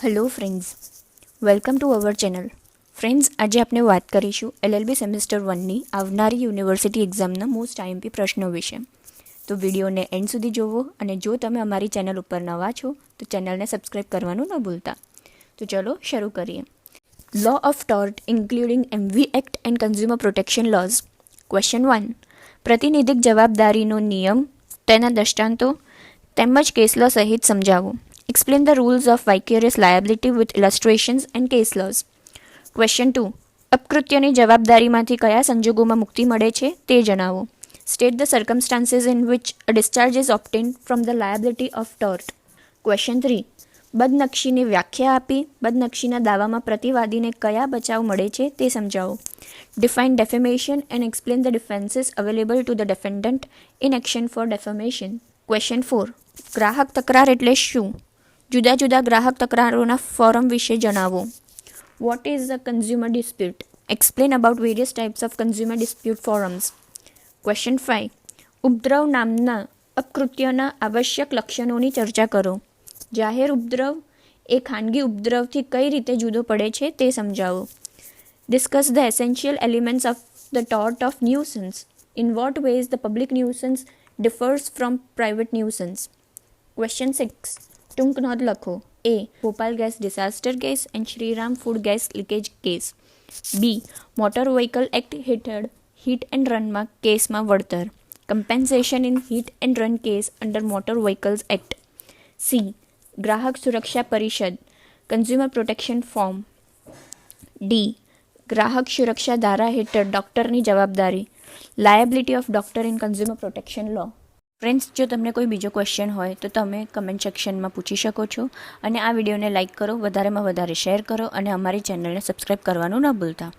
Hello friends, welcome to our channel. Friends, આજે આપણે વાત કરીશું LLB સેમેસ્ટર 1ની આવનારી યુનિવર્સિટી એક્ઝામના મોસ્ટ IMP પ્રશ્નો વિશે. તો વિડીયોને એન્ડ સુધી જોવો અને જો તમે અમારી ચેનલ ઉપર નવા છો તો ચેનલને સબસ્ક્રાઈબ કરવાનું ન ભૂલતા. તો ચલો શરૂ કરીએ. Law of tort including MV act and consumer protection laws. Question 1. પ્રતિનિધિક જવાબદારીનો નિયમ, તેના દૃષ્ટાંતો તેમજ કેસ લો સહિત સમજાવો. Explain the rules of vicarious liability with illustrations and case laws. Question 2. અપકૃત્યની જવાબદારીમાંથી કયા સંજોગોમાં મુક્તિ મળે છે તે જણાવો. State the circumstances in which a discharge is obtained from the liability of tort. Question 3. બદનક્ષીની વ્યાખ્યા આપી બદનક્ષીના દાવામાં પ્રતિવાદીને કયા બચાવ મળે છે તે સમજાવો. Define defamation and explain the defenses available to the defendant in action for defamation. Question 4. ગ્રાહક તકરાર એટલે શું? જુદા જુદા ગ્રાહક તકરારોના ફોરમ વિશે જણાવો. What is a consumer dispute? Explain about various types of consumer dispute forums. Question 5. ઉપદ્રવ નામના અપકૃત્યના આવશ્યક લક્ષણોની ચર્ચા કરો. જાહેર ઉપદ્રવ એ ખાનગી ઉપદ્રવથી કઈ રીતે જુદો પડે છે તે સમજાવો. Discuss the essential elements of the tort of nuisance. In what ways the public nuisance differs from private nuisance. Question 6. ટૂંક નોંધ લખો. A. Bhopal gas disaster case and Shriram food gas leakage case. B. Motor vehicle act હેઠળ hit and રનમાં કેસમાં વળતર. Compensation in hit and run case under motor vehicles act. C. ગ્રાહક સુરક્ષા પરિષદ કન્ઝ્યુમર પ્રોટેક્શન ફોર્મ. D. ગ્રાહક સુરક્ષા ધારા હેઠળ ડોક્ટરની જવાબદારી liability of doctor in consumer protection law. Friends, જો તમને કોઈ બીજો ક્વેશ્ચન હોય તો તમે કમેન્ટ સેક્શનમાં પૂછી શકો છો અને આ વિડીયોને લાઇક કરો, વધારેમાં વધારે શેર કરો અને અમારી ચેનલને સબસ્ક્રાઈબ કરવાનું ન ભૂલતા.